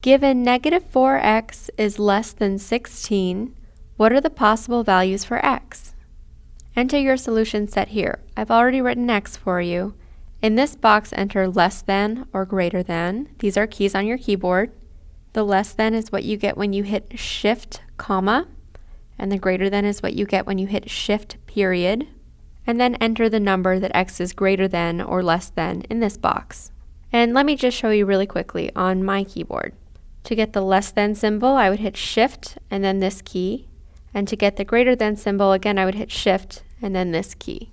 Given negative 4x is less than 16, what are the possible values for x? Enter your solution set here. I've already written x for you. In this box, enter less than or greater than. These are keys on your keyboard. The less than is what you get when you hit shift, comma, and the greater than is what you get when you hit shift, period. And then enter the number that x is greater than or less than in this box. And let me just show you really quickly on my keyboard. To get the less than symbol, I would hit shift and then this key. And to get the greater than symbol, again, I would hit shift and then this key.